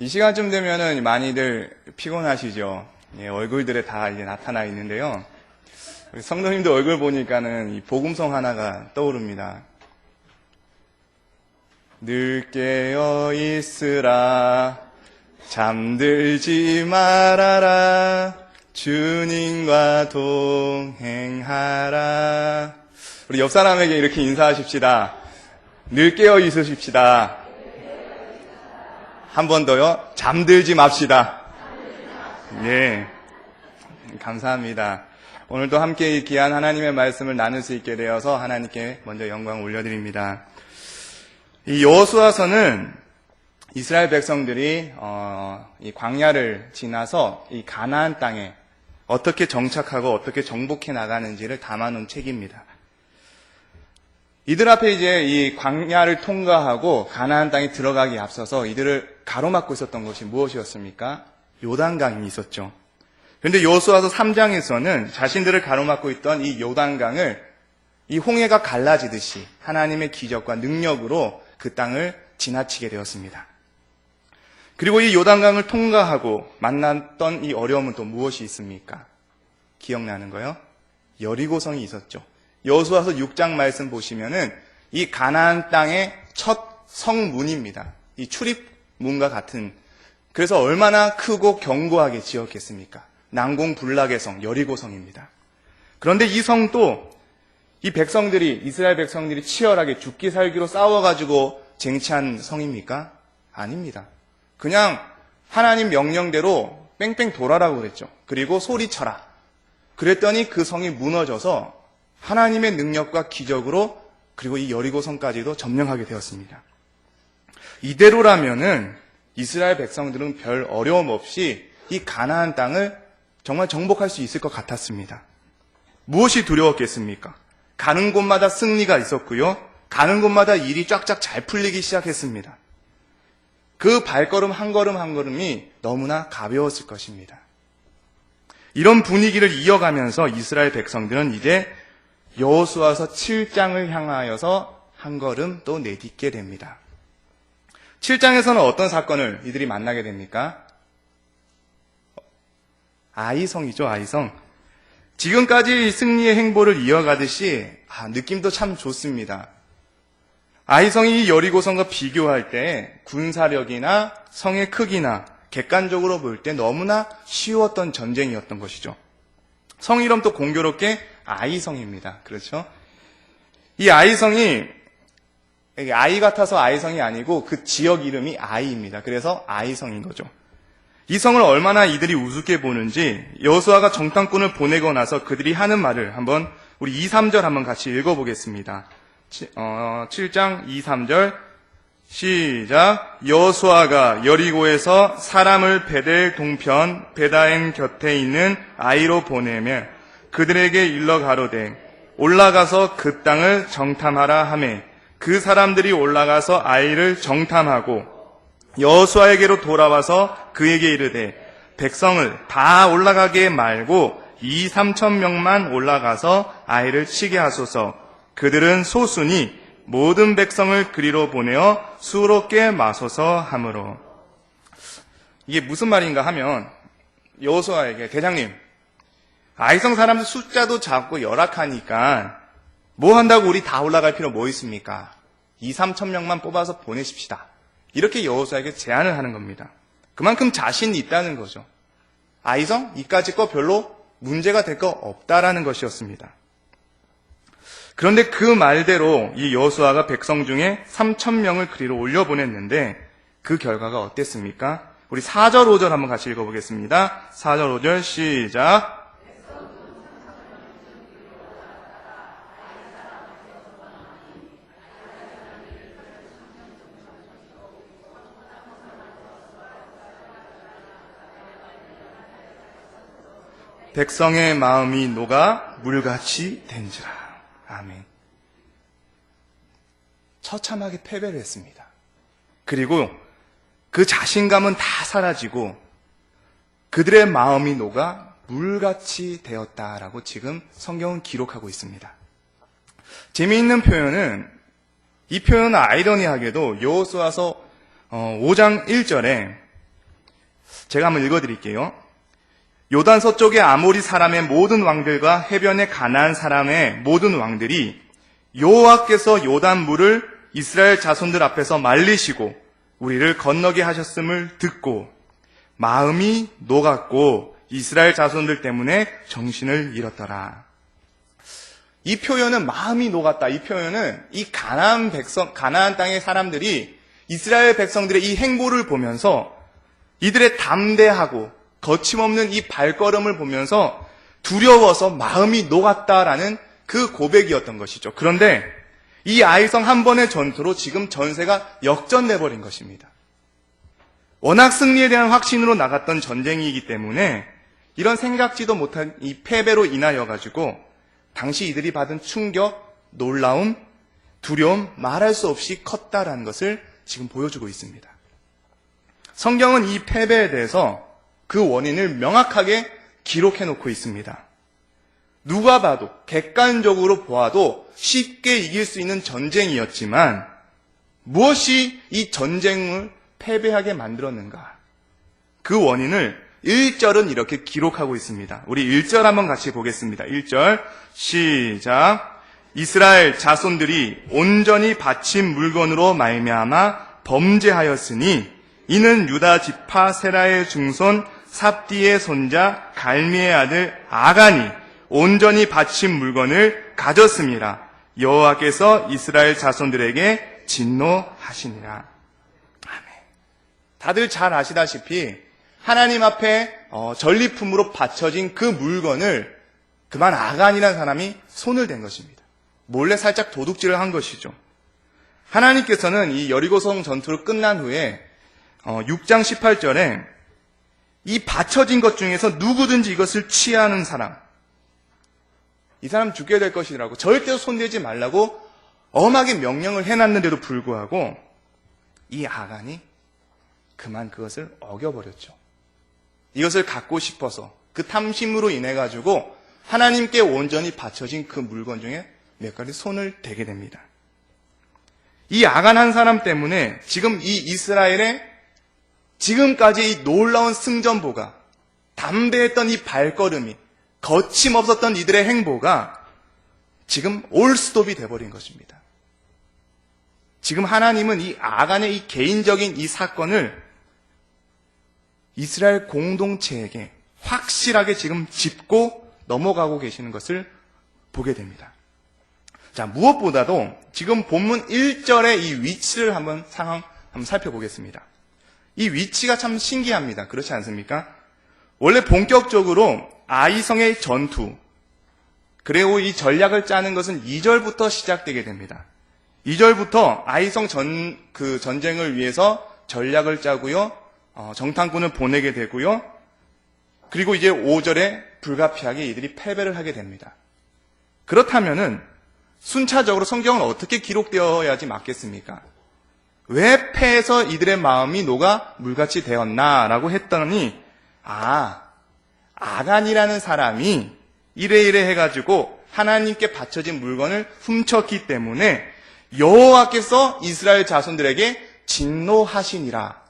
이 시간쯤 되면은 많이들 피곤하시죠? 예, 얼굴들에 다 이제 나타나 있는데요. 우리 성도님들 얼굴 보니까는 이 복음성 하나가 떠오릅니다. 늘 깨어 있으라, 잠들지 말아라, 주님과 동행하라. 우리 옆 사람에게 이렇게 인사하십시다. 늘 깨어 있으십시다. 한 번 더요. 잠들지 맙시다. 예, 감사합니다. 오늘도 함께 이 귀한 하나님의 말씀을 나눌 수 있게 되어서 하나님께 먼저 영광 올려드립니다. 이 여호수아서는 이스라엘 백성들이 이 광야를 지나서 이 가나안 땅에 어떻게 정착하고 어떻게 정복해 나가는지를 담아놓은 책입니다. 이들 앞에 이제 이 광야를 통과하고 가나안 땅에 들어가기 앞서서 이들을 가로막고 있었던 것이 무엇이었습니까? 요단강이 있었죠. 그런데 여호수아서 3장에서는 자신들을 가로막고 있던 이 요단강을 이 홍해가 갈라지듯이 하나님의 기적과 능력으로 그 땅을 지나치게 되었습니다. 그리고 이 요단강을 통과하고 만났던 이 어려움은 또 무엇이 있습니까? 기억나는 거요? 여리고성이 있었죠. 여호수아서 6장 말씀 보시면은 이 가나안 땅의 첫 성문입니다. 이 출입문과 같은, 그래서 얼마나 크고 견고하게 지었겠습니까? 난공불락의 성, 여리고성입니다. 그런데 이 성도 이 백성들이, 이스라엘 백성들이 치열하게 죽기 살기로 싸워가지고 쟁취한 성입니까? 아닙니다. 그냥 하나님 명령대로 뺑뺑 돌아라고 그랬죠. 그리고 소리쳐라. 그랬더니 그 성이 무너져서 하나님의 능력과 기적으로 그리고 이 여리고성까지도 점령하게 되었습니다. 이대로라면은 이스라엘 백성들은 별 어려움 없이 이 가나안 땅을 정말 정복할 수 있을 것 같았습니다. 무엇이 두려웠겠습니까? 가는 곳마다 승리가 있었고요. 가는 곳마다 일이 쫙쫙 잘 풀리기 시작했습니다. 그 발걸음 한 걸음 한 걸음이 너무나 가벼웠을 것입니다. 이런 분위기를 이어가면서 이스라엘 백성들은 이제 여호수아서 7장을 향하여서 한 걸음 또 내딛게 됩니다. 7장에서는 어떤 사건을 이들이 만나게 됩니까? 아이성이죠, 아이성. 지금까지 승리의 행보를 이어가듯이 느낌도 참 좋습니다. 아이성이 여리고성과 비교할 때 군사력이나 성의 크기나 객관적으로 볼 때 너무나 쉬웠던 전쟁이었던 것이죠. 성 이름도 공교롭게 아이성입니다. 그렇죠? 이 아이성이 아이 같아서 아이성이 아니고 그 지역 이름이 아이입니다. 그래서 아이성인 거죠. 이 성을 얼마나 이들이 우습게 보는지 여호수아가 정탐꾼을 보내고 나서 그들이 하는 말을 한번 우리 2, 3절 한번 같이 읽어보겠습니다. 7장 2, 3절 시작. 여호수아가 여리고에서 사람을 베델 동편 베다엔 곁에 있는 아이로 보내며 그들에게 일러 가로되 올라가서 그 땅을 정탐하라 하매 그 사람들이 올라가서 아이를 정탐하고 여호수아에게로 돌아와서 그에게 이르되 백성을 다 올라가게 말고 2, 3천 명만 올라가서 아이를 치게 하소서. 그들은 소수니 모든 백성을 그리로 보내어 수롭게 마소서 하므로. 이게 무슨 말인가 하면 여호수아에게 대장님, 아이성 사람들 숫자도 작고 열악하니까 뭐 한다고 우리 다 올라갈 필요 뭐 있습니까? 2, 3천 명만 뽑아서 보내십시다. 이렇게 여호수아에게 제안을 하는 겁니다. 그만큼 자신이 있다는 거죠. 아이성 이까짓 거 별로 문제가 될 거 없다라는 것이었습니다. 그런데 그 말대로 이 여호수아가 백성 중에 3천 명을 그리로 올려보냈는데 그 결과가 어땠습니까? 우리 4절 5절 한번 같이 읽어보겠습니다. 4절 5절 시작. 백성의 마음이 녹아 물같이 된지라. 아멘. 처참하게 패배를 했습니다. 그리고 그 자신감은 다 사라지고 그들의 마음이 녹아 물같이 되었다라고 지금 성경은 기록하고 있습니다. 재미있는 표현은, 이 표현은 아이러니하게도 여호수아서 5장 1절에 제가 한번 읽어드릴게요. 요단 서쪽의 아모리 사람의 모든 왕들과 해변의 가나안 사람의 모든 왕들이 여호와께서 요단 물을 이스라엘 자손들 앞에서 말리시고 우리를 건너게 하셨음을 듣고 마음이 녹았고 이스라엘 자손들 때문에 정신을 잃었더라. 이 표현은 마음이 녹았다. 이 표현은 이 가나안 땅의 사람들이 이스라엘 백성들의 이 행보를 보면서 이들의 담대하고 거침없는 이 발걸음을 보면서 두려워서 마음이 녹았다라는 그 고백이었던 것이죠. 그런데 이 아이성 한 번의 전투로 지금 전세가 역전돼 버린 것입니다. 워낙 승리에 대한 확신으로 나갔던 전쟁이기 때문에 이런 생각지도 못한 이 패배로 인하여 가지고 당시 이들이 받은 충격, 놀라움, 두려움 말할 수 없이 컸다라는 것을 지금 보여주고 있습니다. 성경은 이 패배에 대해서 그 원인을 명확하게 기록해 놓고 있습니다. 누가 봐도 객관적으로 보아도 쉽게 이길 수 있는 전쟁이었지만 무엇이 이 전쟁을 패배하게 만들었는가? 그 원인을 1절은 이렇게 기록하고 있습니다. 우리 1절 한번 같이 보겠습니다. 1절 시작. 이스라엘 자손들이 온전히 바친 물건으로 말미암아 범죄하였으니 이는 유다 지파 세라의 중손 삽디의 손자 갈미의 아들 아간이 온전히 바친 물건을 가졌습니다. 여호와께서 이스라엘 자손들에게 진노하시니라. 아멘. 다들 잘 아시다시피 하나님 앞에 전리품으로 바쳐진 그 물건을 그만 아간이라는 사람이 손을 댄 것입니다. 몰래 살짝 도둑질을 한 것이죠. 하나님께서는 이 여리고성 전투를 끝난 후에 6장 18절에 이 바쳐진 것 중에서 누구든지 이것을 취하는 사람, 이 사람 죽게 될 것이라고 절대로 손대지 말라고 엄하게 명령을 해놨는데도 불구하고 이 아간이 그만 그것을 어겨버렸죠. 이것을 갖고 싶어서 그 탐심으로 인해 가지고 하나님께 온전히 바쳐진 그 물건 중에 몇 가지 손을 대게 됩니다. 이 아간 한 사람 때문에 지금 이 이스라엘의 지금까지 이 놀라운 승전보가, 담대했던 이 발걸음이, 거침없었던 이들의 행보가 지금 올스톱이 돼버린 것입니다. 지금 하나님은 이 아간의 이 개인적인 이 사건을 이스라엘 공동체에게 확실하게 지금 짚고 넘어가고 계시는 것을 보게 됩니다. 자, 무엇보다도 지금 본문 1절의 이 위치를 상황 한번 살펴보겠습니다. 이 위치가 참 신기합니다. 그렇지 않습니까? 원래 본격적으로 아이성의 전투, 그리고 이 전략을 짜는 것은 2절부터 시작되게 됩니다. 2절부터 아이성 전쟁을 위해서 전략을 짜고요, 정탐꾼을 보내게 되고요, 그리고 이제 5절에 불가피하게 이들이 패배를 하게 됩니다. 그렇다면은 순차적으로 성경은 어떻게 기록되어야지 맞겠습니까? 왜 패해서 이들의 마음이 녹아 물같이 되었나라고 했더니 아간이라는 사람이 이래 해가지고 하나님께 바쳐진 물건을 훔쳤기 때문에 여호와께서 이스라엘 자손들에게 진노하시니라.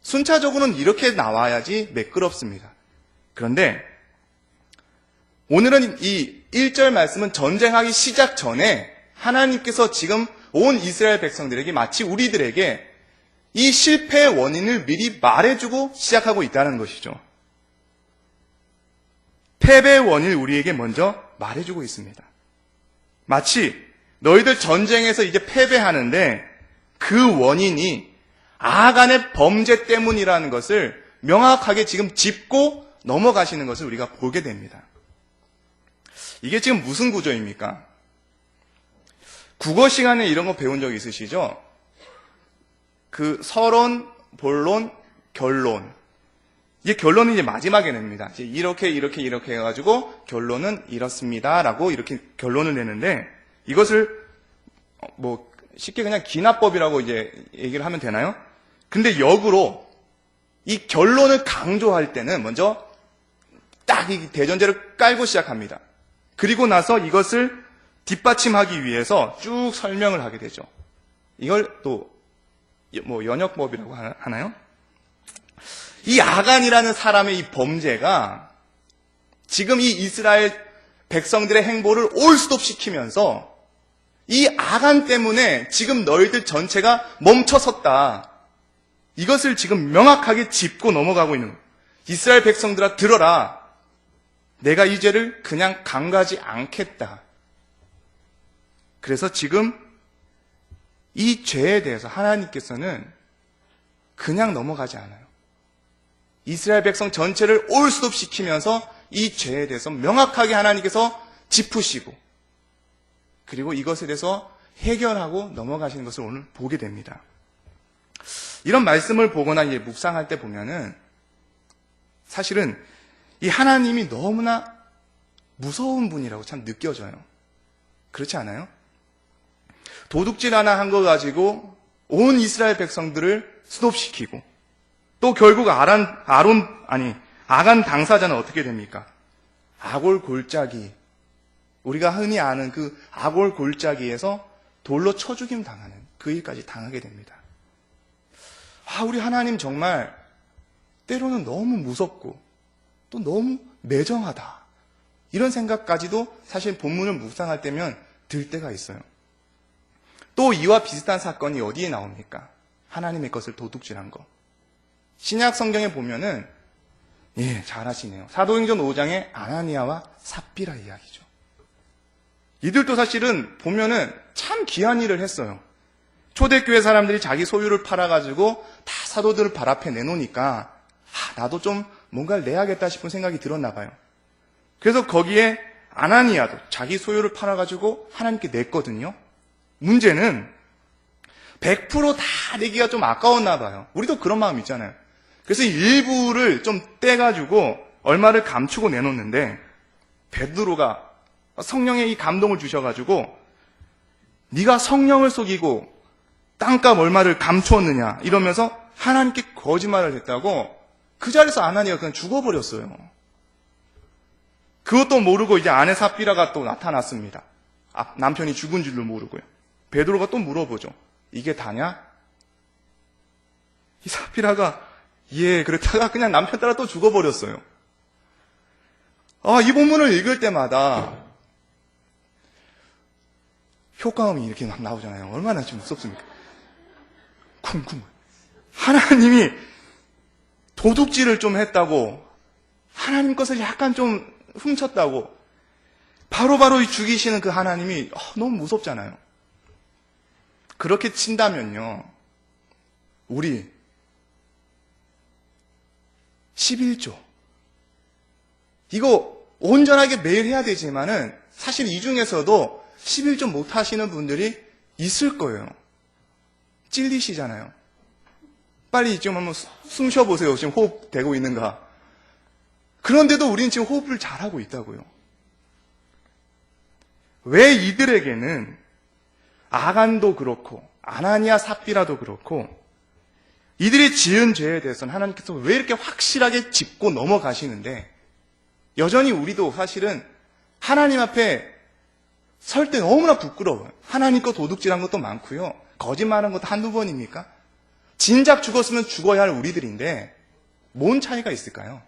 순차적으로는 이렇게 나와야지 매끄럽습니다. 그런데 오늘은 이 1절 말씀은 전쟁하기 시작 전에 하나님께서 지금 온 이스라엘 백성들에게 마치 우리들에게 이 실패의 원인을 미리 말해주고 시작하고 있다는 것이죠. 패배의 원인을 우리에게 먼저 말해주고 있습니다. 마치 너희들 전쟁에서 이제 패배하는데 그 원인이 아간의 범죄 때문이라는 것을 명확하게 지금 짚고 넘어가시는 것을 우리가 보게 됩니다. 이게 지금 무슨 구조입니까? 국어 시간에 이런 거 배운 적 있으시죠? 그 서론, 본론, 결론. 이게 결론은 이제 마지막에 냅니다. 이제 이렇게 해가지고 결론은 이렇습니다라고 이렇게 결론을 내는데 이것을 뭐 쉽게 그냥 기납법이라고 이제 얘기를 하면 되나요? 근데 역으로 이 결론을 강조할 때는 먼저 딱 이 대전제를 깔고 시작합니다. 그리고 나서 이것을 뒷받침하기 위해서 쭉 설명을 하게 되죠. 이걸 또 뭐 연역법이라고 하나요? 이 아간이라는 사람의 이 범죄가 지금 이 이스라엘 백성들의 행보를 올스톱시키면서 이 아간 때문에 지금 너희들 전체가 멈춰섰다. 이것을 지금 명확하게 짚고 넘어가고 있는 거예요. 이스라엘 백성들아 들어라. 내가 이 죄를 그냥 간과하지 않겠다. 그래서 지금 이 죄에 대해서 하나님께서는 그냥 넘어가지 않아요. 이스라엘 백성 전체를 올스톱시키면서 이 죄에 대해서 명확하게 하나님께서 짚으시고 그리고 이것에 대해서 해결하고 넘어가시는 것을 오늘 보게 됩니다. 이런 말씀을 보거나 이제 묵상할 때 보면은 사실은 이 하나님이 너무나 무서운 분이라고 참 느껴져요. 그렇지 않아요? 도둑질 하나 한 거 가지고 온 이스라엘 백성들을 스톱시키고 또 결국 아간 당사자는 어떻게 됩니까? 아골 골짜기, 우리가 흔히 아는 그 아골 골짜기에서 돌로 쳐 죽임 당하는 그 일까지 당하게 됩니다. 우리 하나님 정말 때로는 너무 무섭고 또 너무 매정하다. 이런 생각까지도 사실 본문을 묵상할 때면 들 때가 있어요. 또 이와 비슷한 사건이 어디에 나옵니까? 하나님의 것을 도둑질한 거. 신약 성경에 보면은 잘하시네요. 사도행전 5장의 아나니아와 삽비라 이야기죠. 이들도 사실은 보면은 참 귀한 일을 했어요. 초대교회 사람들이 자기 소유를 팔아가지고 다 사도들을 발 앞에 내놓으니까 나도 좀 뭔가를 내야겠다 싶은 생각이 들었나 봐요. 그래서 거기에 아나니아도 자기 소유를 팔아가지고 하나님께 냈거든요. 문제는 100%다 내기가 좀 아까웠나 봐요. 우리도 그런 마음 있잖아요. 그래서 일부를 좀 떼가지고 얼마를 감추고 내놓는데 베드로가 성령의 이 감동을 주셔가지고 네가 성령을 속이고 땅값 얼마를 감추었느냐 이러면서 하나님께 거짓말을 했다고 그 자리에서 아나니아가 그냥 죽어버렸어요. 그것도 모르고 이제 아내 삽비라가 또 나타났습니다. 남편이 죽은 줄도 모르고요. 베드로가 또 물어보죠. 이게 다냐? 이 삽비라가 그랬다가 그냥 남편 따라 또 죽어버렸어요. 이 본문을 읽을 때마다 효과음이 이렇게 막 나오잖아요. 얼마나 좀 무섭습니까? 쿵쿵. 하나님이 도둑질을 좀 했다고, 하나님 것을 약간 좀 훔쳤다고, 바로바로 죽이시는 그 하나님이 너무 무섭잖아요. 그렇게 친다면요, 우리 11조 이거 온전하게 매일 해야 되지만은 사실 이 중에서도 11조 못 하시는 분들이 있을 거예요. 찔리시잖아요. 빨리 지금 한번 숨 쉬어보세요. 지금 호흡 되고 있는가. 그런데도 우리는 지금 호흡을 잘하고 있다고요. 왜 이들에게는 아간도 그렇고 아나니아 삽비라도 그렇고 이들이 지은 죄에 대해서는 하나님께서 왜 이렇게 확실하게 짚고 넘어가시는데 여전히 우리도 사실은 하나님 앞에 설 때 너무나 부끄러워요. 하나님 거 도둑질한 것도 많고요. 거짓말한 것도 한두 번입니까? 진작 죽었으면 죽어야 할 우리들인데 뭔 차이가 있을까요?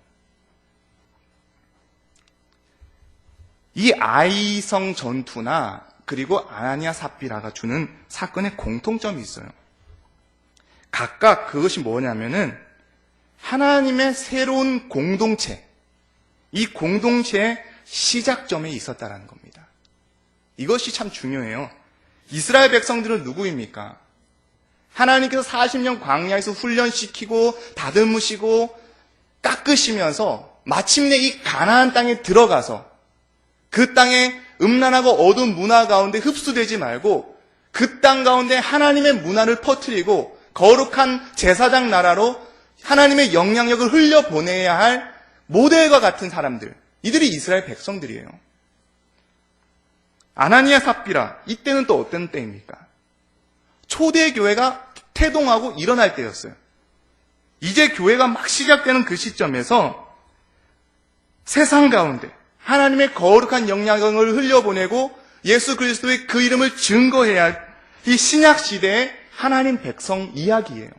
이 아이성 전투나 그리고 아나니아 삽비라가 주는 사건의 공통점이 있어요. 각각 그것이 뭐냐면은 하나님의 새로운 공동체, 이 공동체의 시작점에 있었다라는 겁니다. 이것이 참 중요해요. 이스라엘 백성들은 누구입니까? 하나님께서 40년 광야에서 훈련시키고 다듬으시고 깎으시면서 마침내 이 가나안 땅에 들어가서 그 땅에 음란하고 어두운 문화 가운데 흡수되지 말고 그 땅 가운데 하나님의 문화를 퍼뜨리고 거룩한 제사장 나라로 하나님의 영향력을 흘려보내야 할 모델과 같은 사람들, 이들이 이스라엘 백성들이에요. 아나니아 삽비라, 이때는 또 어떤 때입니까? 초대교회가 태동하고 일어날 때였어요. 이제 교회가 막 시작되는 그 시점에서 세상 가운데 하나님의 거룩한 영향력을 흘려보내고 예수 그리스도의 그 이름을 증거해야 할 이 신약 시대의 하나님 백성 이야기예요.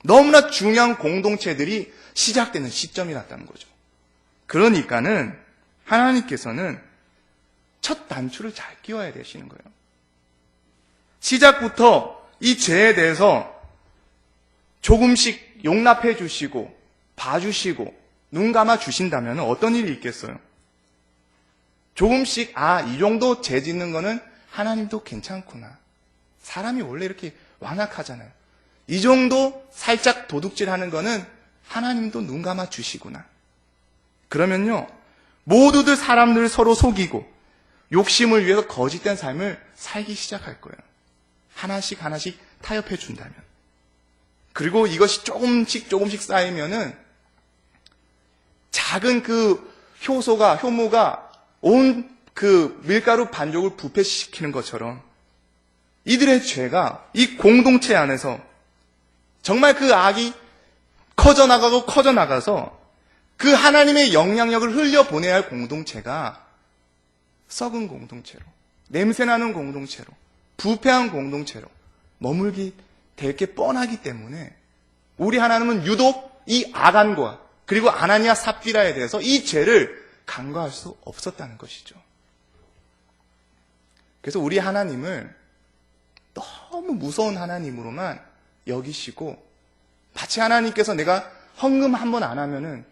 너무나 중요한 공동체들이 시작되는 시점이었다는 거죠. 그러니까는 하나님께서는 첫 단추를 잘 끼워야 되시는 거예요. 시작부터 이 죄에 대해서 조금씩 용납해 주시고 봐주시고 눈 감아 주신다면 어떤 일이 있겠어요? 조금씩 이 정도 죄 짓는 거는 하나님도 괜찮구나. 사람이 원래 이렇게 완악하잖아요. 이 정도 살짝 도둑질하는 거는 하나님도 눈 감아 주시구나. 그러면요, 모두들 사람들 서로 속이고 욕심을 위해서 거짓된 삶을 살기 시작할 거예요. 하나씩 하나씩 타협해 준다면. 그리고 이것이 조금씩 쌓이면은 작은 그 효모가 온 그 밀가루 반죽을 부패시키는 것처럼 이들의 죄가 이 공동체 안에서 정말 그 악이 커져나가서 그 하나님의 영향력을 흘려보내야 할 공동체가 썩은 공동체로, 냄새나는 공동체로, 부패한 공동체로 머물게 될 게 뻔하기 때문에 우리 하나님은 유독 이 아간과 그리고 아나니아 삽비라에 대해서 이 죄를 간과할 수 없었다는 것이죠. 그래서 우리 하나님을 너무 무서운 하나님으로만 여기시고 마치 하나님께서 내가 헌금 한 번 안 하면은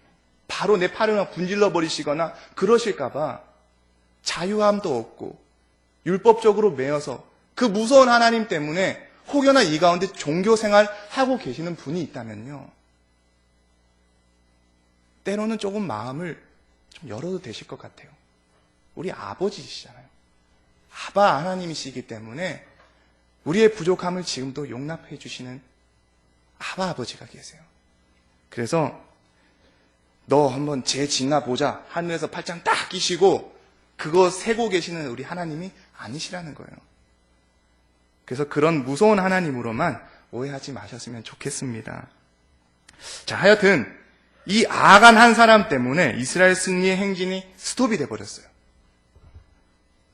바로 내 팔을 분질러 버리시거나 그러실까봐 자유함도 없고 율법적으로 매여서 그 무서운 하나님 때문에 혹여나 이 가운데 종교생활 하고 계시는 분이 있다면요, 때로는 조금 마음을 좀 열어도 되실 것 같아요. 우리 아버지시잖아요. 아바 하나님이시기 때문에 우리의 부족함을 지금도 용납해 주시는 아바 아버지가 계세요. 그래서 너 한번 죄 짓나 보자 하늘에서 팔짱 딱 끼시고 그거 세고 계시는 우리 하나님이 아니시라는 거예요. 그래서 그런 무서운 하나님으로만 오해하지 마셨으면 좋겠습니다. 자, 하여튼 이 아간 한 사람 때문에 이스라엘 승리의 행진이 스톱이 돼버렸어요.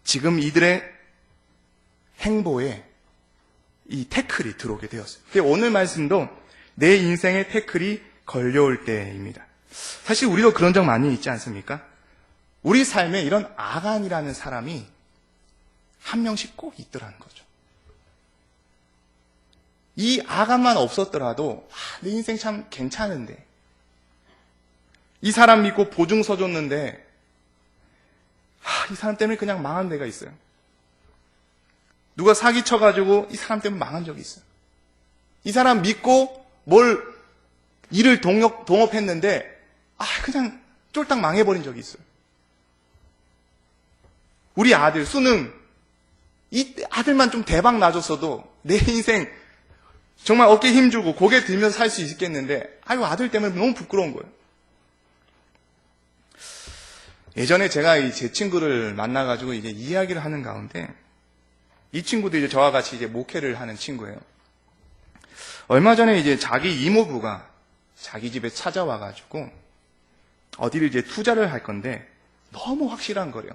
지금 이들의 행보에 이 태클이 들어오게 되었어요. 오늘 말씀도 내 인생에 태클이 걸려올 때입니다. 사실 우리도 그런 적 많이 있지 않습니까? 우리 삶에 이런 아간이라는 사람이 한 명씩 꼭 있더라는 거죠. 이 아간만 없었더라도 내 인생 참 괜찮은데, 이 사람 믿고 보증 서줬는데 이 사람 때문에 그냥 망한 데가 있어요. 누가 사기쳐가지고 이 사람 때문에 망한 적이 있어요. 이 사람 믿고 일을 동업했는데 그냥 쫄딱 망해버린 적이 있어요. 우리 아들 수능, 이 아들만 좀 대박 나줬어도 내 인생 정말 어깨에 힘주고 고개 들면서 살 수 있겠는데 아들 때문에 너무 부끄러운 거예요. 예전에 제가 제 친구를 만나가지고 이제 이야기를 하는 가운데, 이 친구도 이제 저와 같이 이제 목회를 하는 친구예요. 얼마 전에 이제 자기 이모부가 자기 집에 찾아와가지고 어디를 이제 투자를 할 건데 너무 확실한 거래요.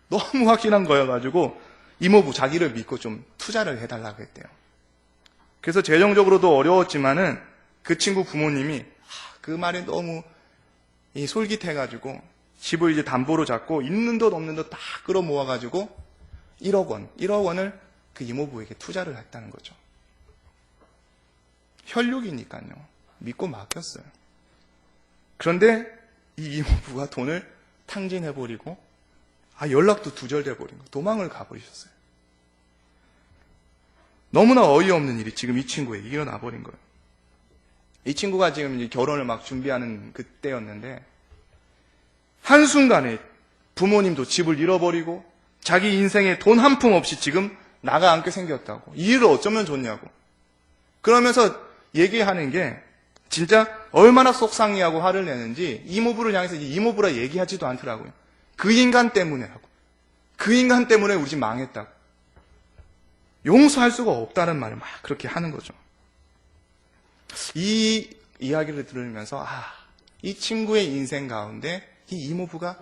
너무 확실한 거여가지고 이모부 자기를 믿고 좀 투자를 해달라고 했대요. 그래서 재정적으로도 어려웠지만은 그 친구 부모님이 그 말에 너무 솔깃해가지고 집을 이제 담보로 잡고 있는 돈 없는 돈 다 끌어모아가지고 1억 원을 그 이모부에게 투자를 했다는 거죠. 혈육이니까요. 믿고 맡겼어요. 그런데 이 이모부가 돈을 탕진해버리고 연락도 두절돼버린 거예요. 도망을 가버리셨어요. 너무나 어이없는 일이 지금 이 친구에게 일어나버린 거예요. 이 친구가 지금 이제 결혼을 막 준비하는 그때였는데 한순간에 부모님도 집을 잃어버리고 자기 인생에 돈 한 푼 없이 지금 나가 앉게 생겼다고. 이 일을 어쩌면 좋냐고. 그러면서 얘기하는 게 진짜 얼마나 속상해하고 화를 내는지 이모부를 향해서 이모부라 얘기하지도 않더라고요. 그 인간 때문에 하고. 그 인간 때문에 우리 집 망했다고. 용서할 수가 없다는 말을 막 그렇게 하는 거죠. 이 이야기를 들으면서 이 친구의 인생 가운데 이 이모부가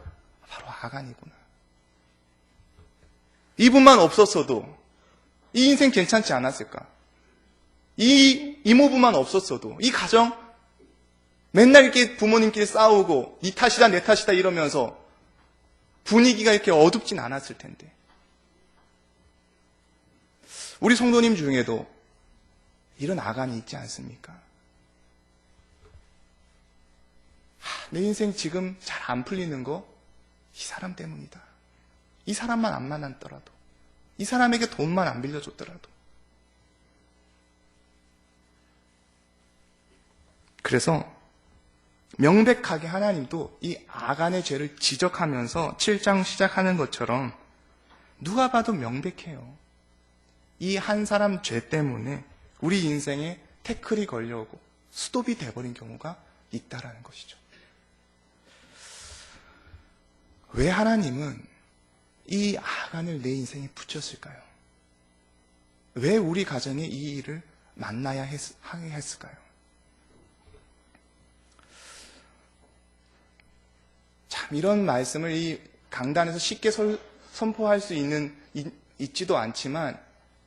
바로 아간이구나. 이분만 없었어도 이 인생 괜찮지 않았을까? 이 이모부만 없었어도 이 가정 맨날 이렇게 부모님끼리 싸우고 네 탓이다 내 탓이다 이러면서 분위기가 이렇게 어둡진 않았을 텐데. 우리 성도님 중에도 이런 아간이 있지 않습니까? 내 인생 지금 잘 안 풀리는 거 이 사람 때문이다. 이 사람만 안 만났더라도, 이 사람에게 돈만 안 빌려줬더라도. 그래서 명백하게 하나님도 이 아간의 죄를 지적하면서 7장 시작하는 것처럼 누가 봐도 명백해요. 이 한 사람 죄 때문에 우리 인생에 태클이 걸려오고 스톱이 돼버린 경우가 있다라는 것이죠. 왜 하나님은 이 아간을 내 인생에 붙였을까요? 왜 우리 가정에 이 일을 만나야 하게 했을까요? 참 이런 말씀을 이 강단에서 쉽게 선포할 수 있지도 않지만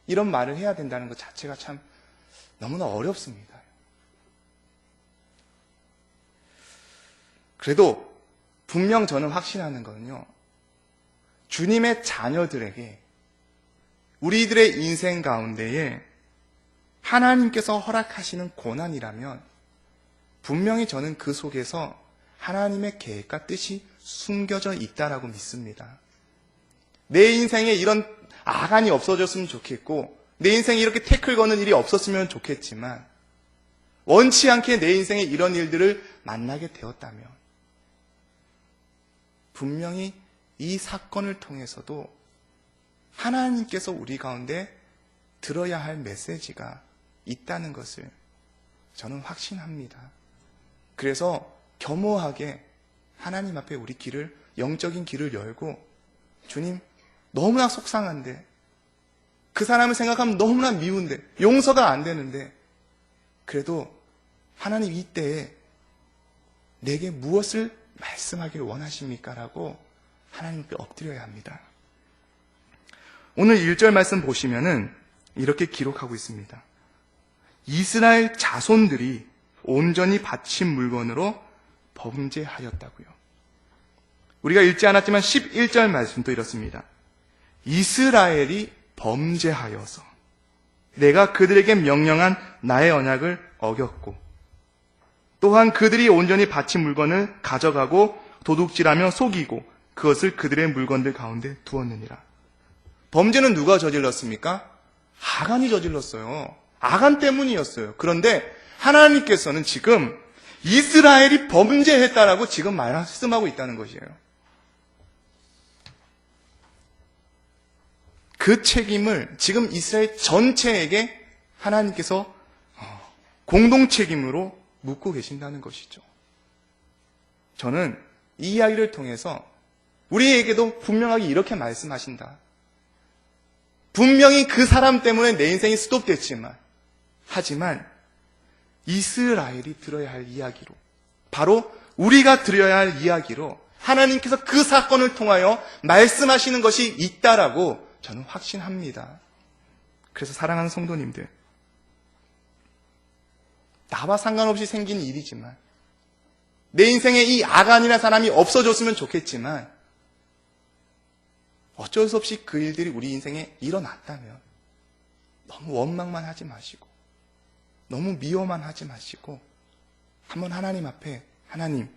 이런 말을 해야 된다는 것 자체가 참 너무나 어렵습니다. 그래도 분명 저는 확신하는 거는요. 주님의 자녀들에게 우리들의 인생 가운데에 하나님께서 허락하시는 고난이라면 분명히 저는 그 속에서 하나님의 계획과 뜻이 숨겨져 있다라고 믿습니다. 내 인생에 이런 아간이 없어졌으면 좋겠고 내 인생에 이렇게 태클 거는 일이 없었으면 좋겠지만 원치 않게 내 인생에 이런 일들을 만나게 되었다면 분명히 이 사건을 통해서도 하나님께서 우리 가운데 들어야 할 메시지가 있다는 것을 저는 확신합니다. 그래서 겸허하게 하나님 앞에 우리 길을, 영적인 길을 열고 주님 너무나 속상한데 그 사람을 생각하면 너무나 미운데 용서가 안 되는데 그래도 하나님 이때에 내게 무엇을 말씀하기를 원하십니까? 라고 하나님께 엎드려야 합니다. 오늘 1절 말씀 보시면은 이렇게 기록하고 있습니다. 이스라엘 자손들이 온전히 바친 물건으로 범죄하였다고요. 우리가 읽지 않았지만 11절 말씀도 이렇습니다. 이스라엘이 범죄하여서 내가 그들에게 명령한 나의 언약을 어겼고 또한 그들이 온전히 바친 물건을 가져가고 도둑질하며 속이고 그것을 그들의 물건들 가운데 두었느니라. 범죄는 누가 저질렀습니까? 아간이 저질렀어요. 아간 때문이었어요. 그런데 하나님께서는 지금 이스라엘이 범죄했다라고 지금 말씀하고 있다는 것이에요. 그 책임을 지금 이스라엘 전체에게 하나님께서 공동 책임으로 묻고 계신다는 것이죠. 저는 이 이야기를 통해서 우리에게도 분명하게 이렇게 말씀하신다. 분명히 그 사람 때문에 내 인생이 스톱됐지만 하지만 이스라엘이 들어야 할 이야기로 바로 우리가 들어야 할 이야기로 하나님께서 그 사건을 통하여 말씀하시는 것이 있다라고 저는 확신합니다. 그래서 사랑하는 성도님들 나와 상관없이 생긴 일이지만 내 인생에 이 아간이라는 사람이 없어졌으면 좋겠지만 어쩔 수 없이 그 일들이 우리 인생에 일어났다면 너무 원망만 하지 마시고 너무 미워만 하지 마시고 한번 하나님 앞에 하나님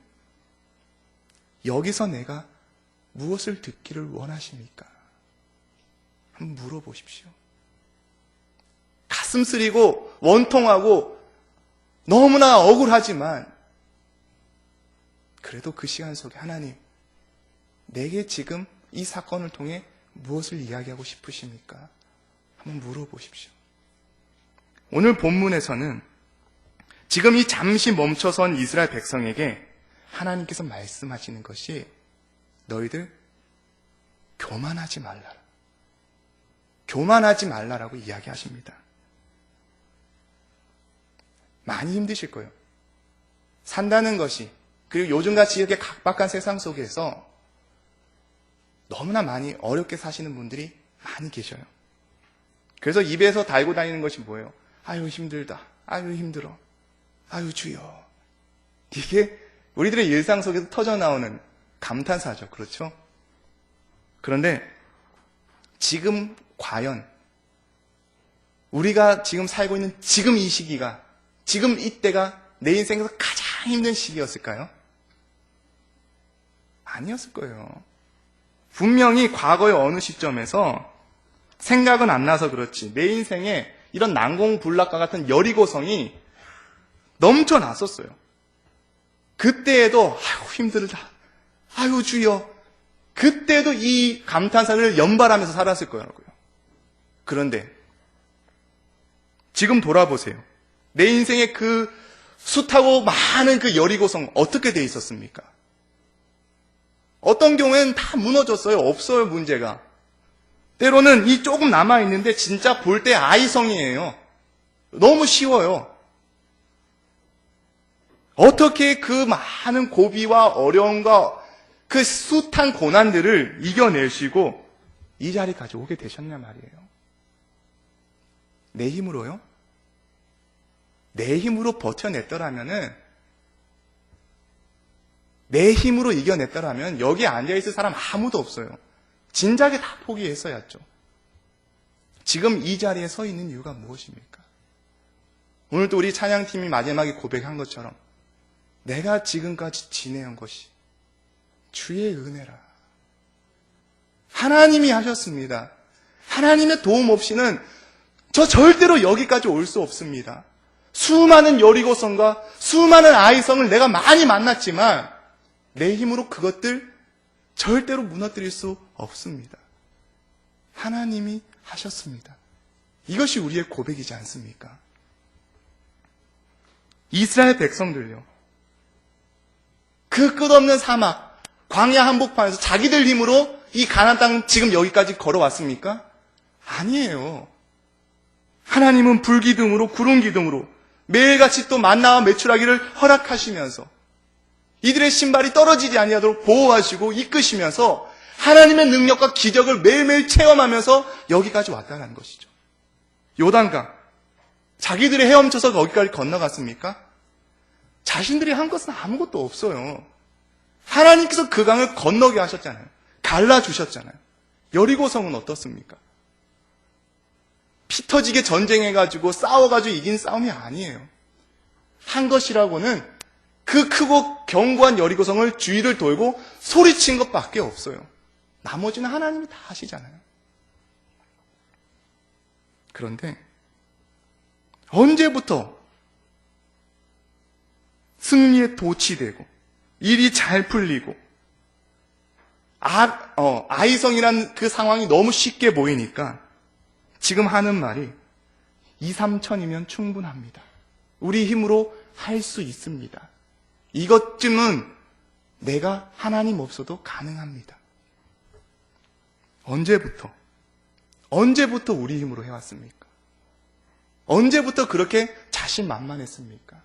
여기서 내가 무엇을 듣기를 원하십니까? 한번 물어보십시오. 가슴 쓰리고 원통하고 너무나 억울하지만 그래도 그 시간 속에 하나님 내게 지금 이 사건을 통해 무엇을 이야기하고 싶으십니까? 한번 물어보십시오. 오늘 본문에서는 지금 이 잠시 멈춰선 이스라엘 백성에게 하나님께서 말씀하시는 것이 너희들 교만하지 말라라. 교만하지 말라라고 이야기하십니다. 많이 힘드실 거예요. 산다는 것이 그리고 요즘같이 이렇게 각박한 세상 속에서 너무나 많이 어렵게 사시는 분들이 많이 계셔요. 그래서 입에서 달고 다니는 것이 뭐예요? 아유 힘들다, 아유 힘들어, 아유 주여. 이게 우리들의 일상 속에서 터져나오는 감탄사죠. 그렇죠? 그런데 지금 과연 우리가 지금 살고 있는 지금 이 시기가, 지금 이때가 내 인생에서 가장 힘든 시기였을까요? 아니었을 거예요. 분명히 과거의 어느 시점에서 생각은 안 나서 그렇지 내 인생에 이런 난공불락과 같은 여리고성이 넘쳐났었어요. 그때에도 아유 힘들다, 아유 주여, 그때도 이 감탄사를 연발하면서 살았을 거라고요. 그런데 지금 돌아보세요. 내 인생에 그 숱하고 많은 그 여리고성 어떻게 돼 있었습니까? 어떤 경우에는 다 무너졌어요. 없어요, 문제가. 때로는 이 조금 남아있는데 진짜 볼 때 아이성이에요. 너무 쉬워요. 어떻게 그 많은 고비와 어려움과 그 숱한 고난들을 이겨내시고 이 자리까지 오게 되셨냐 말이에요. 내 힘으로요? 내 힘으로 버텨냈더라면은, 내 힘으로 이겨냈더라면 여기 앉아있을 사람 아무도 없어요. 진작에 다 포기했어야죠. 지금 이 자리에 서 있는 이유가 무엇입니까? 오늘도 우리 찬양팀이 마지막에 고백한 것처럼 내가 지금까지 지내온 것이 주의 은혜라. 하나님이 하셨습니다. 하나님의 도움 없이는 저 절대로 여기까지 올 수 없습니다. 수많은 여리고성과 수많은 아이성을 내가 많이 만났지만 내 힘으로 그것들 절대로 무너뜨릴 수 없습니다. 하나님이 하셨습니다. 이것이 우리의 고백이지 않습니까? 이스라엘 백성들요, 그 끝없는 사막, 광야 한복판에서 자기들 힘으로 이 가나안 땅 지금 여기까지 걸어왔습니까? 아니에요. 하나님은 불기둥으로 구름기둥으로 매일같이 또 만나와 메추라기를 허락하시면서 이들의 신발이 떨어지지 아니하도록 보호하시고 이끄시면서 하나님의 능력과 기적을 매일매일 체험하면서 여기까지 왔다는 것이죠. 요단강, 자기들이 헤엄쳐서 거기까지 건너갔습니까? 자신들이 한 것은 아무것도 없어요. 하나님께서 그 강을 건너게 하셨잖아요. 갈라주셨잖아요. 여리고성은 어떻습니까? 피 터지게 전쟁해가지고 싸워가지고 이긴 싸움이 아니에요. 한 것이라고는 그 크고 견고한 여리고성을 주위를 돌고 소리친 것밖에 없어요. 나머지는 하나님이 다 하시잖아요. 그런데 언제부터 승리에 도취되고 일이 잘 풀리고 아이성이라는 그 상황이 너무 쉽게 보이니까 지금 하는 말이 2, 3천이면 충분합니다. 우리 힘으로 할 수 있습니다. 이것쯤은 내가 하나님 없어도 가능합니다. 언제부터 우리 힘으로 해왔습니까? 언제부터 그렇게 자신만만했습니까?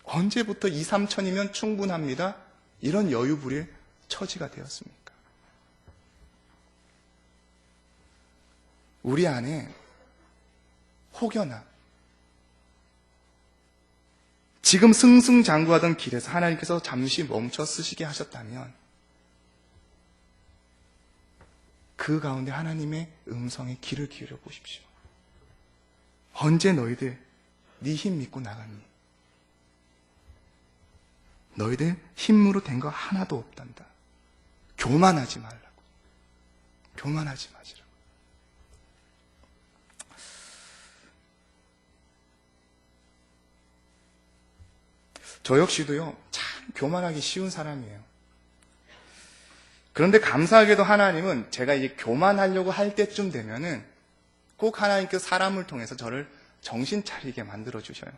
언제부터 2, 3천이면 충분합니다. 이런 여유부리의 처지가 되었습니까? 우리 안에 혹여나 지금 승승장구하던 길에서 하나님께서 잠시 멈춰 쓰시게 하셨다면 그 가운데 하나님의 음성에 귀를 기울여 보십시오. 언제 너희들 네 힘 믿고 나갔니? 너희들 힘으로 된 거 하나도 없단다. 교만하지 말라고. 교만하지 마시라고. 저 역시도요, 참 교만하기 쉬운 사람이에요. 그런데 감사하게도 하나님은 제가 이제 교만하려고 할 때쯤 되면은 꼭 하나님께서 사람을 통해서 저를 정신 차리게 만들어주셔요.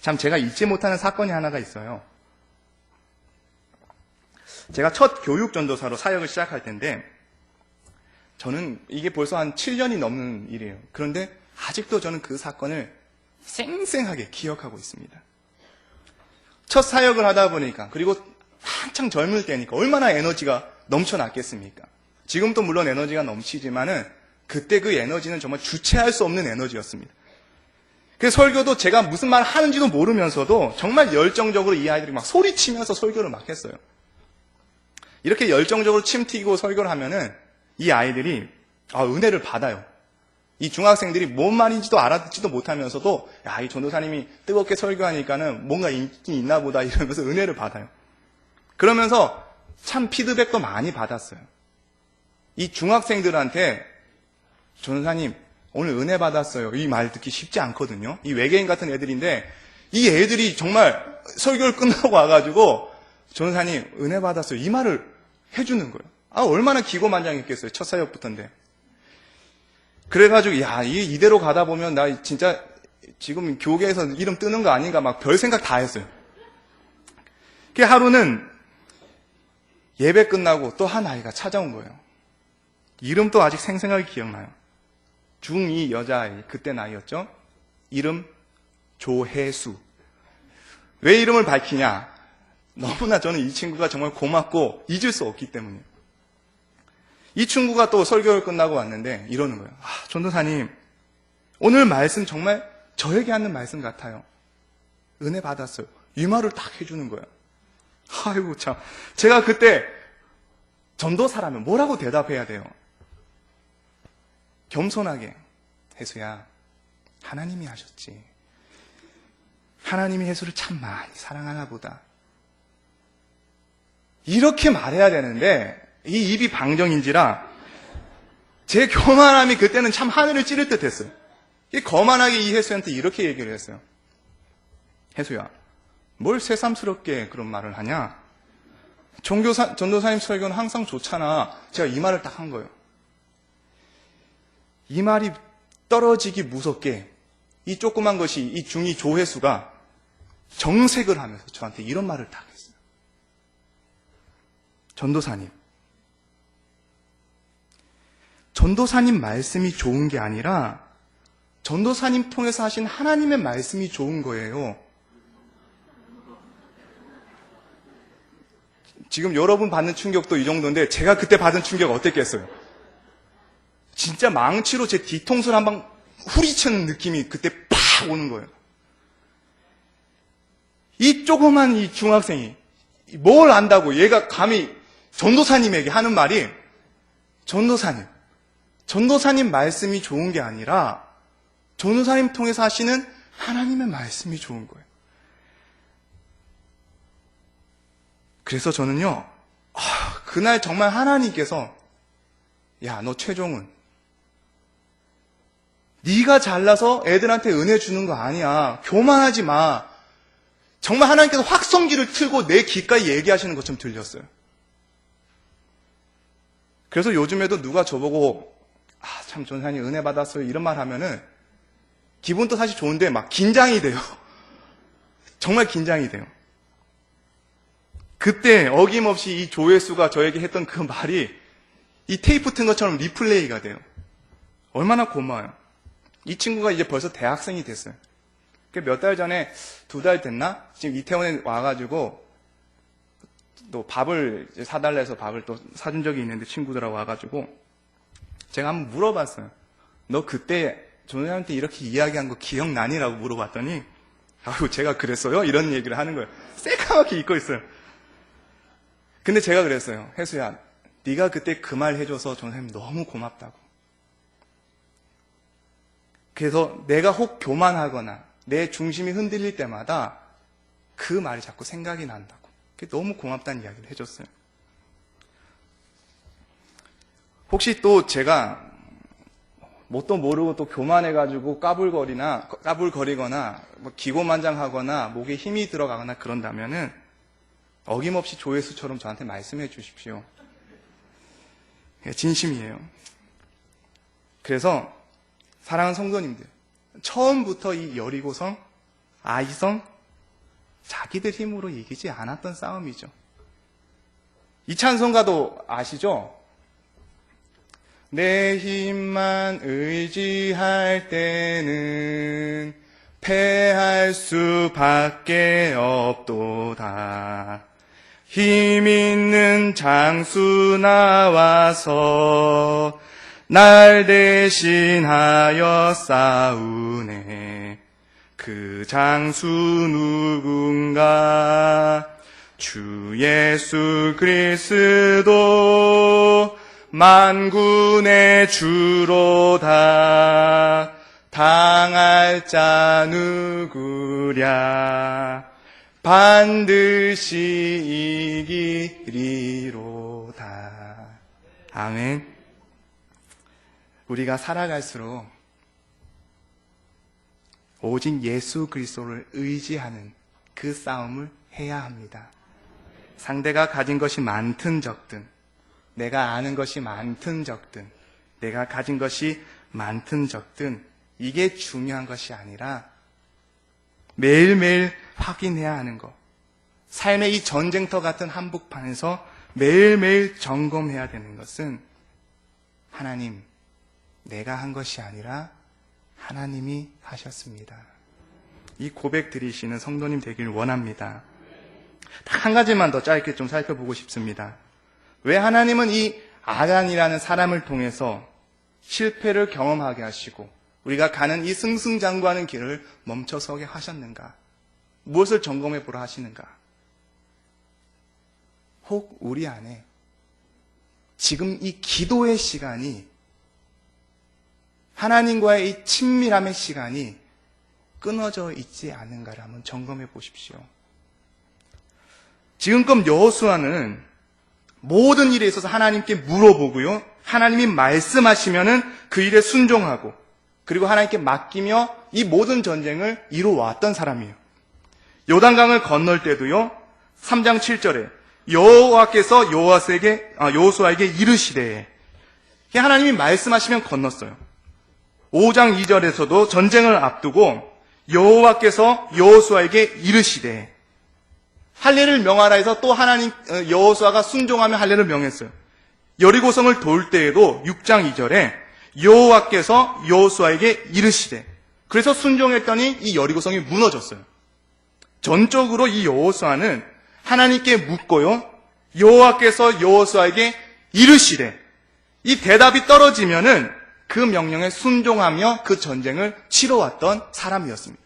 참 제가 잊지 못하는 사건이 하나가 있어요. 제가 첫 교육전도사로 사역을 시작할 텐데 저는 이게 벌써 한 7년이 넘는 일이에요. 그런데 아직도 저는 그 사건을 생생하게 기억하고 있습니다. 첫 사역을 하다 보니까, 그리고 한창 젊을 때니까 얼마나 에너지가 넘쳐났겠습니까? 지금도 물론 에너지가 넘치지만은 그때 그 에너지는 정말 주체할 수 없는 에너지였습니다. 그 설교도 제가 무슨 말 하는지도 모르면서도 정말 열정적으로 이 아이들이 막 소리치면서 설교를 막 했어요. 이렇게 열정적으로 침 튀기고 설교를 하면은 이 아이들이 은혜를 받아요. 이 중학생들이 뭔 말인지도 알아듣지도 못하면서도 이 전도사님이 뜨겁게 설교하니까는 뭔가 인기 있나 보다 이러면서 은혜를 받아요. 그러면서 참 피드백도 많이 받았어요. 이 중학생들한테 전도사님 오늘 은혜 받았어요. 이 말 듣기 쉽지 않거든요. 이 외계인 같은 애들인데 이 애들이 정말 설교를 끝나고 와가지고 전도사님 은혜 받았어요. 이 말을 해주는 거예요. 얼마나 기고만장했겠어요. 첫 사역부터인데. 그래가지고 이대로 가다 보면 나 진짜 지금 교계에서 이름 뜨는 거 아닌가 막 별 생각 다 했어요. 그 하루는 예배 끝나고 또 한 아이가 찾아온 거예요. 이름도 아직 생생하게 기억나요. 중2 여자아이, 그때 나이였죠. 이름 조혜수. 왜 이름을 밝히냐? 너무나 저는 이 친구가 정말 고맙고 잊을 수 없기 때문이에요. 이 친구가 또 설교를 끝나고 왔는데 이러는 거예요. 전도사님, 오늘 말씀 정말 저에게 하는 말씀 같아요. 은혜 받았어요. 이 말을 딱 해주는 거예요. 아이고 참, 제가 그때 전도사라면 뭐라고 대답해야 돼요? 겸손하게, 혜수야, 하나님이 하셨지. 하나님이 혜수를 참 많이 사랑하나 보다. 이렇게 말해야 되는데 이 입이 방정인지라 제 교만함이 그때는 참 하늘을 찌를 듯 했어요. 거만하게 이 혜수한테 이렇게 얘기를 했어요. 혜수야, 뭘 새삼스럽게 그런 말을 하냐? 전도사님 설교는 항상 좋잖아. 제가 이 말을 딱 한 거예요. 이 말이 떨어지기 무섭게 이 조그만 것이 이 중2 조회수가 정색을 하면서 저한테 이런 말을 딱 했어요. 전도사님 말씀이 좋은 게 아니라 전도사님 통해서 하신 하나님의 말씀이 좋은 거예요. 지금 여러분 받는 충격도 이 정도인데 제가 그때 받은 충격 어땠겠어요? 진짜 망치로 제 뒤통수를 한 방 후리치는 느낌이 그때 팍 오는 거예요. 이 조그만 이 중학생이 뭘 안다고 얘가 감히 전도사님에게 하는 말이 전도사님 말씀이 좋은 게 아니라 전도사님 통해서 하시는 하나님의 말씀이 좋은 거예요. 그래서 저는요, 그날 정말 하나님께서 야, 너 최종은 네가 잘나서 애들한테 은혜 주는 거 아니야. 교만하지 마. 정말 하나님께서 확성기를 틀고 내 귓가에 얘기하시는 것처럼 들렸어요. 그래서 요즘에도 누가 저보고 참 전사님 은혜 받았어요 이런 말 하면은 기분도 사실 좋은데 막 긴장이 돼요. 정말 긴장이 돼요. 그때 어김없이 이 조회수가 저에게 했던 그 말이 이 테이프 튼 것처럼 리플레이가 돼요. 얼마나 고마워요. 이 친구가 이제 벌써 대학생이 됐어요. 몇 달 전에, 2달 됐나? 지금 이태원에 와가지고 또 밥을 사달라 해서 밥을 또 사준 적이 있는데 친구들하고 와가지고 제가 한번 물어봤어요. 너 그때 전도사님한테 이렇게 이야기한 거 기억나니?라고 물어봤더니 제가 그랬어요? 이런 얘기를 하는 거예요. 새까맣게 잊고 있어요. 근데 제가 그랬어요. 혜수야, 네가 그때 그 말 해줘서 전도사님 너무 고맙다고. 그래서 내가 혹 교만하거나 내 중심이 흔들릴 때마다 그 말이 자꾸 생각이 난다고. 너무 고맙다는 이야기를 해줬어요. 혹시 또 제가 뭣도 모르고 또 교만해가지고 까불거리거나 뭐 기고만장하거나 목에 힘이 들어가거나 그런다면은 어김없이 조회수처럼 저한테 말씀해 주십시오. 진심이에요. 그래서 사랑하는 성도님들, 처음부터 이 여리고성, 아이성, 자기들 힘으로 이기지 않았던 싸움이죠. 이 찬송가도 아시죠? 내 힘만 의지할 때는 패할 수밖에 없도다. 힘 있는 장수 나와서 날 대신하여 싸우네. 그 장수 누군가? 주 예수 그리스도 만군의 주로다. 당할 자 누구랴? 반드시 이기리로다. 아멘. 우리가 살아갈수록 오직 예수 그리스도를 의지하는 그 싸움을 해야 합니다. 상대가 가진 것이 많든 적든, 내가 아는 것이 많든 적든, 내가 가진 것이 많든 적든, 이게 중요한 것이 아니라 매일매일 확인해야 하는 것. 삶의 이 전쟁터 같은 한복판에서 매일매일 점검해야 되는 것은 하나님, 내가 한 것이 아니라 하나님이 하셨습니다. 이 고백 드리시는 성도님 되길 원합니다. 딱 한 가지만 더 짧게 좀 살펴보고 싶습니다. 왜 하나님은 이 아간이라는 사람을 통해서 실패를 경험하게 하시고 우리가 가는 이 승승장구하는 길을 멈춰서게 하셨는가? 무엇을 점검해 보라 하시는가? 혹 우리 안에 지금 이 기도의 시간이, 하나님과의 이 친밀함의 시간이 끊어져 있지 않은가를 한번 점검해 보십시오. 지금껏 여호수아는 모든 일에 있어서 하나님께 물어보고요, 하나님이 말씀하시면은 그 일에 순종하고, 그리고 하나님께 맡기며 이 모든 전쟁을 이루어왔던 사람이에요. 요단강을 건널 때도요, 3장 7절에 여호와께서 여호수아에게 이르시되, 하나님이 말씀하시면 건넜어요. 5장 2절에서도 전쟁을 앞두고 여호와께서 여호수아에게 이르시되, 할례를 명하라 해서 또 하나님 여호수아가 순종하며 할례를 명했어요. 여리고성을 돌 때에도 6장 2절에 여호와께서 여호수아에게 이르시되, 그래서 순종했더니 이 여리고성이 무너졌어요. 전적으로 이 여호수아는 하나님께 묻고요, 여호와께서 여호수아에게 이르시되, 이 대답이 떨어지면은 그 명령에 순종하며 그 전쟁을 치러왔던 사람이었습니다.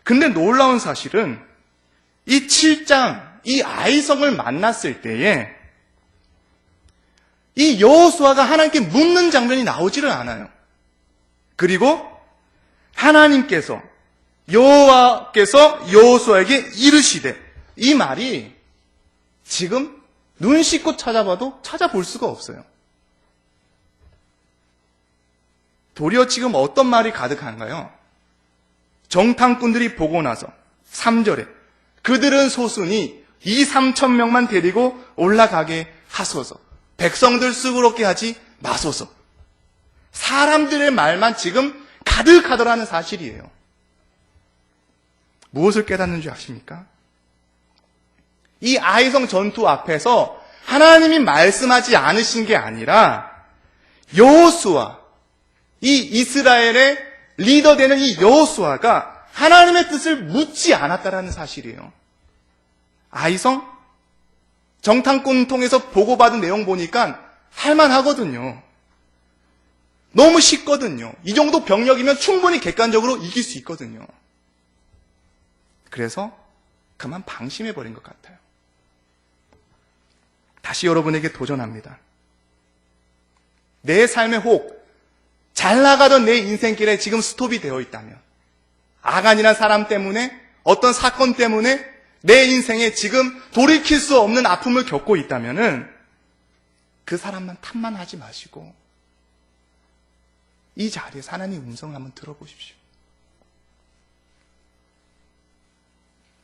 근데 놀라운 사실은 이 7장, 이 아이성을 만났을 때에 이 여호수아가 하나님께 묻는 장면이 나오지를 않아요. 그리고 하나님께서, 여호와께서 여호수아에게 이르시되, 이 말이 지금 눈 씻고 찾아봐도 찾아볼 수가 없어요. 도리어 지금 어떤 말이 가득한가요? 정탐꾼들이 보고 나서 3절에 그들은 소순이 2-3천 명만 데리고 올라가게 하소서. 백성들 수고롭게 하지 마소서. 사람들의 말만 지금 가득하더라는 사실이에요. 무엇을 깨닫는 줄 아십니까? 이 아이성 전투 앞에서 하나님이 말씀하지 않으신 게 아니라 여호수아, 이 이스라엘의 리더 되는 이 여호수아가 하나님의 뜻을 묻지 않았다라는 사실이에요. 아이성? 정탐꾼 통해서 보고받은 내용 보니까 할만하거든요. 너무 쉽거든요. 이 정도 병력이면 충분히 객관적으로 이길 수 있거든요. 그래서 그만 방심해버린 것 같아요. 다시 여러분에게 도전합니다. 내 삶의 혹 잘 나가던 내 인생길에 지금 스톱이 되어 있다면, 아간이라는 사람 때문에, 어떤 사건 때문에 내 인생에 지금 돌이킬 수 없는 아픔을 겪고 있다면은 그 사람만 탓만 하지 마시고 이 자리에서 하나님의 음성을 한번 들어보십시오.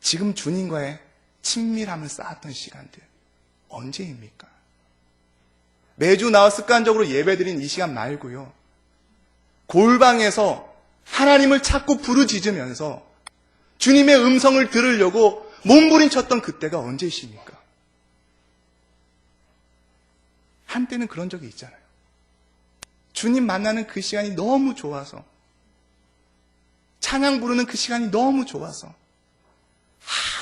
지금 주님과의 친밀함을 쌓았던 시간들 언제입니까? 매주 나와 습관적으로 예배드린 이 시간 말고요, 골방에서 하나님을 찾고 부르짖으면서 주님의 음성을 들으려고 몸부림쳤던 그때가 언제이십니까? 한때는 그런 적이 있잖아요. 주님 만나는 그 시간이 너무 좋아서, 찬양 부르는 그 시간이 너무 좋아서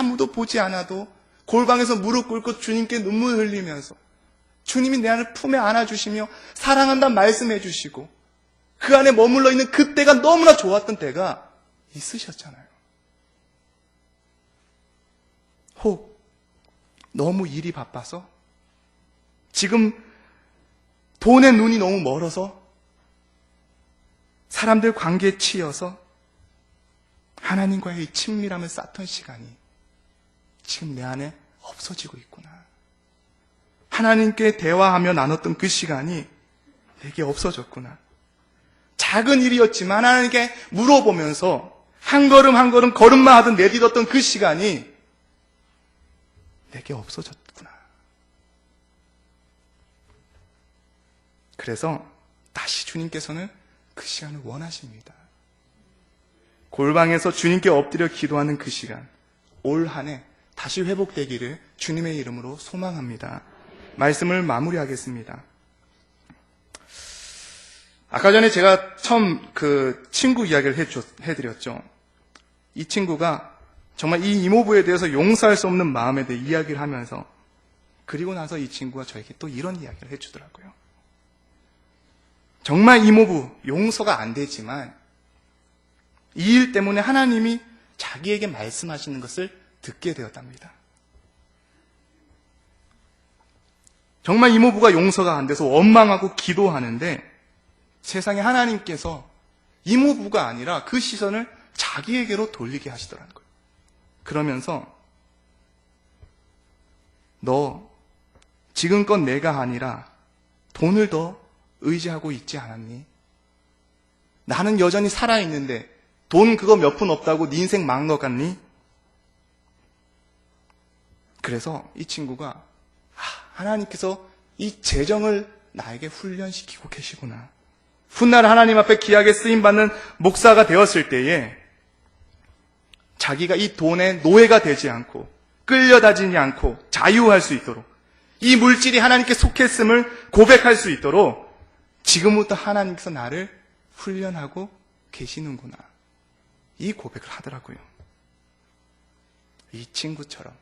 아무도 보지 않아도 골방에서 무릎 꿇고 주님께 눈물 흘리면서 주님이 내 안을 품에 안아주시며 사랑한다는 말씀해 주시고 그 안에 머물러 있는 그때가 너무나 좋았던 때가 있으셨잖아요. 혹 너무 일이 바빠서 지금 돈에 눈이 너무 멀어서 사람들 관계에 치여서 하나님과의 이 친밀함을 쌓던 시간이 지금 내 안에 없어지고 있구나. 하나님께 대화하며 나눴던 그 시간이 내게 없어졌구나. 작은 일이었지만 하나님께 물어보면서 한 걸음 한 걸음 걸음만 하듯 내딛었던 그 시간이 내게 없어졌구나. 그래서 다시 주님께서는 그 시간을 원하십니다. 골방에서 주님께 엎드려 기도하는 그 시간, 올 한 해 다시 회복되기를 주님의 이름으로 소망합니다. 말씀을 마무리하겠습니다. 아까 전에 제가 처음 그 친구 이야기를 해드렸죠. 이 친구가 정말 이 이모부에 대해서 용서할 수 없는 마음에 대해 이야기를 하면서 그리고 나서 이 친구가 저에게 또 이런 이야기를 해주더라고요. 정말 이모부 용서가 안 되지만 이 일 때문에 하나님이 자기에게 말씀하시는 것을 듣게 되었답니다. 정말 이모부가 용서가 안 돼서 원망하고 기도하는데 세상에 하나님께서 이모부가 아니라 그 시선을 자기에게로 돌리게 하시더라는 거예요. 그러면서 너 지금껏 내가 아니라 돈을 더 의지하고 있지 않았니? 나는 여전히 살아있는데 돈 그거 몇 푼 없다고 네 인생 망한 것 같니? 그래서 이 친구가 하나님께서 이 재정을 나에게 훈련시키고 계시구나. 훗날 하나님 앞에 귀하게 쓰임받는 목사가 되었을 때에 자기가 이 돈의 노예가 되지 않고 끌려다니지 않고 자유할 수 있도록 이 물질이 하나님께 속했음을 고백할 수 있도록 지금부터 하나님께서 나를 훈련하고 계시는구나. 이 고백을 하더라고요. 이 친구처럼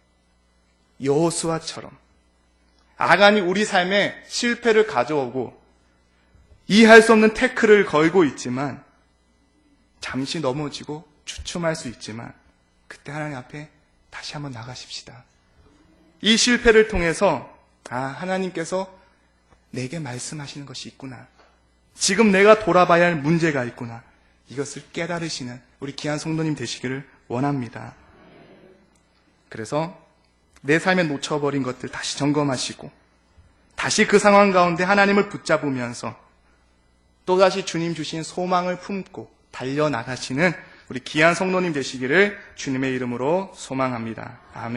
여호수아처럼 아간이 우리 삶에 실패를 가져오고 이해할 수 없는 태클을 걸고 있지만 잠시 넘어지고 주춤할 수 있지만 그때 하나님 앞에 다시 한번 나가십시다. 이 실패를 통해서 하나님께서 내게 말씀하시는 것이 있구나. 지금 내가 돌아봐야 할 문제가 있구나. 이것을 깨달으시는 우리 귀한 성도님 되시기를 원합니다. 그래서 내 삶에 놓쳐버린 것들 다시 점검하시고 다시 그 상황 가운데 하나님을 붙잡으면서 또다시 주님 주신 소망을 품고 달려나가시는 우리 귀한 성도님 되시기를 주님의 이름으로 소망합니다. 아멘.